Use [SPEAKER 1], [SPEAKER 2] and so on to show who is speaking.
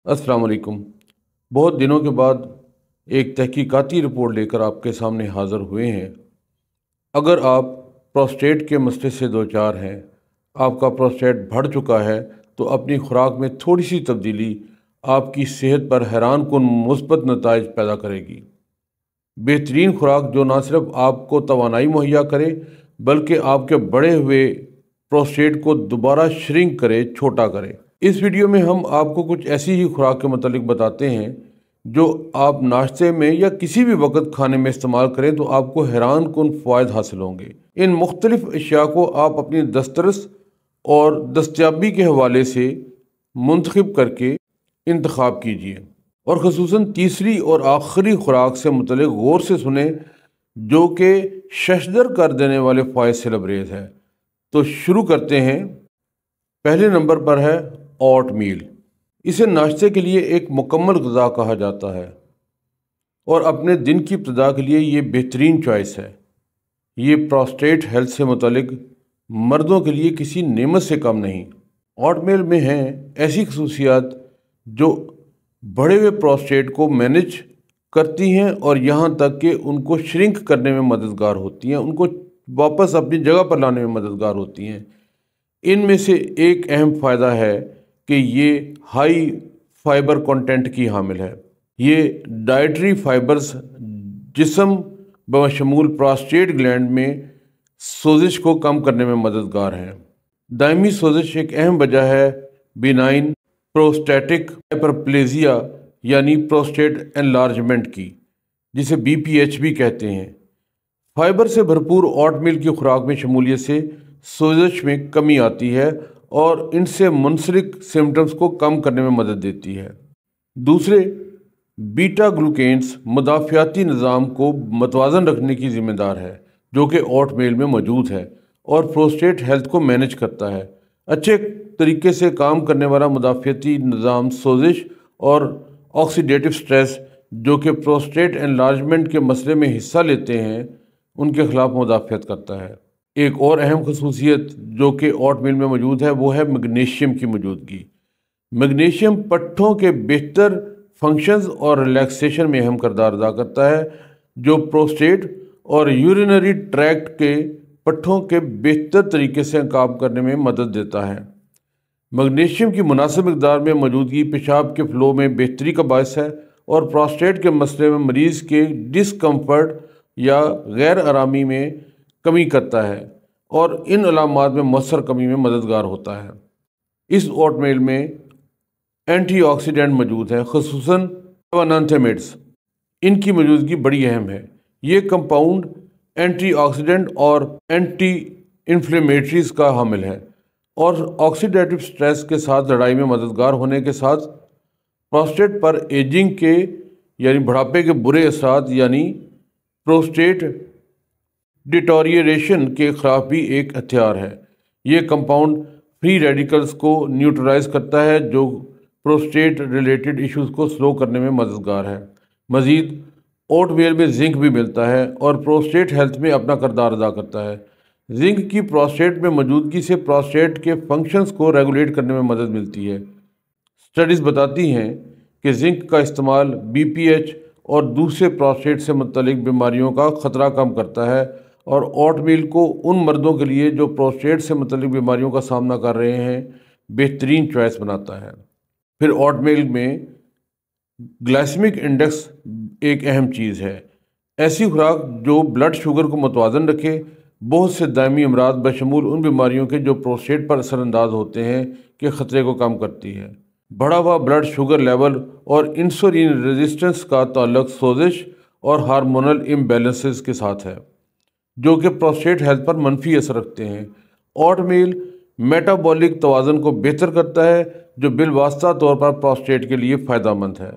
[SPEAKER 1] अस्सलाम वालेकुम। बहुत दिनों के बाद एक तहकीकाती रिपोर्ट लेकर आपके सामने हाज़िर हुए हैं। अगर आप प्रोस्टेट के मसले से दो चार हैं, आपका प्रोस्टेट बढ़ चुका है, तो अपनी खुराक में थोड़ी सी तब्दीली आपकी सेहत पर हैरान कुन मुस्बत नताइज पैदा करेगी। बेहतरीन खुराक जो ना सिर्फ आपको तवानाई मुहैया करे, बल्कि आपके बढ़े हुए प्रोस्टेट को दोबारा श्रिंक करे, छोटा करे। इस वीडियो में हम आपको कुछ ऐसी ही खुराक के मतलब बताते हैं जो आप नाश्ते में या किसी भी वक्त खाने में इस्तेमाल करें तो आपको हैरान कुन फ़वायद हासिल होंगे। इन मुख्तलिफ अशिया को आप अपनी दस्तरस और दस्तयाबी के हवाले से मुंतखब करके इंतखाब कीजिए और ख़ुसूसन तीसरी और आखिरी खुराक से मुतल्लिक़ गौर से सुने जो कि शशदर कर देने वाले फ़ायद से लबरेज है। तो शुरू करते हैं। पहले नंबर पर है ओट मील। इसे नाश्ते के लिए एक मुकम्मल ग़िज़ा कहा जाता है और अपने दिन की इब्तिदा के लिए ये बेहतरीन चॉइस है। ये प्रोस्टेट हेल्थ से मुतल्लिक़ मर्दों के लिए किसी नेमत से कम नहीं। ओटमील में हैं ऐसी खसूसियात जो बढ़े हुए प्रोस्टेट को मैनेज करती हैं और यहाँ तक कि उनको श्रिंक करने में मददगार होती हैं, उनको वापस अपनी जगह पर लाने में मददगार होती हैं। इनमें से एक अहम फ़ायदा है कि ये हाई फाइबर कंटेंट की हामिल है। ये डाइटरी फाइबर्स जिस्म बशमूल प्रोस्टेट ग्लैंड में सोजिश को कम करने में मददगार हैं। दायमी सोजिश एक अहम वजह है बिनाइन प्रोस्टेटिक हाइपरप्लेजिया यानी प्रोस्टेट एनलार्जमेंट की, जिसे BPH भी कहते हैं। फाइबर से भरपूर ओटमील की खुराक में शमूलियत से सोजिश में कमी आती है और इनसे मुंसलिक सिम्टम्स को कम करने में मदद देती है। दूसरे, बीटा ग्लूकेन्स मुदाफ़ियाती निज़ाम को मतवाज़न रखने की ज़िम्मेदार है, जो कि ओटमील में मौजूद है और प्रोस्टेट हेल्थ को मैनेज करता है। अच्छे तरीके से काम करने वाला मुदाफ़ियाती निज़ाम सोजिश और ऑक्सीडेटिव स्ट्रेस जो कि प्रोस्टेट एनलार्जमेंट के मसले में हिस्सा लेते हैं, उनके ख़िलाफ़ मुदाफ़ियत करता है। एक और अहम खसूसियत जो कि ओटमील में मौजूद है वो है मैग्नीशियम की मौजूदगी। मैग्नीशियम पट्ठों के बेहतर फंक्शंस और रिलैक्सेशन में अहम किरदार अदा करता है, जो प्रोस्टेट और यूरिनरी ट्रैक्ट के पट्ठों के बेहतर तरीके से काम करने में मदद देता है। मैग्नीशियम की मुनासिब मिकदार में मौजूदगी पेशाब के फ़्लो में बेहतरी का बायस है और प्रोस्टेट के मसले में मरीज़ के डिस्कम्फर्ट या गैर आरामी में कमी करता है और इन अलामात में मौसर कमी में मददगार होता है। इस ओटमील में एंटीऑक्सीडेंट मौजूद है, ख़ुसूसन फ्लेवोनोइड्स। इनकी मौजूदगी बड़ी अहम है। ये कंपाउंड एंटीऑक्सीडेंट और एंटी इन्फ्लेमेटरीज का हामिल है और ऑक्सीडेटिव स्ट्रेस के साथ लड़ाई में मददगार होने के साथ प्रोस्टेट पर एजिंग के यानी बुढ़ापे के बुरे असरात यानी प्रोस्टेट डिटोरिएशन के ख़िलाफ़ भी एक हथियार है। ये कंपाउंड फ्री रेडिकल्स को न्यूट्रलाइज करता है जो प्रोस्टेट रिलेटेड इश्यूज़ को स्लो करने में मददगार है। मज़ीद ओटमील में जिंक भी मिलता है और प्रोस्टेट हेल्थ में अपना किरदार अदा करता है। जिंक की प्रोस्टेट में मौजूदगी से प्रोस्टेट के फंक्शंस को रेगुलेट करने में मदद मिलती है। स्टडीज़ बताती हैं कि जिंक का इस्तेमाल BPH और दूसरे प्रोस्टेट से मुतल्लिक बीमारियों का ख़तरा कम करता है और ओटमील को उन मर्दों के लिए जो प्रोस्टेट से मुतल्लिक बीमारियों का सामना कर रहे हैं बेहतरीन चॉइस बनाता है। फिर ओटमील में ग्लाइसेमिक इंडेक्स एक अहम चीज़ है। ऐसी खुराक जो ब्लड शुगर को मुतवाज़न रखे, बहुत से दायमी अमराज बशमूल उन बीमारियों के जो प्रोस्टेट पर असरअंदाज होते हैं के ख़तरे को कम करती है। बढ़ा हुआ ब्लड शुगर लेवल और इंसुलिन रेजिस्टेंस का ताल्लुक सोजिश और हार्मोनल इम्बैलेंसेस के साथ है, जो कि प्रोस्टेट हेल्थ पर मनफी असर रखते हैं। ओटमील मेटाबॉलिक तवाज़न को बेहतर करता है, जो बिलवास्ता तौर पर प्रोस्टेट के लिए फ़ायदेमंद है।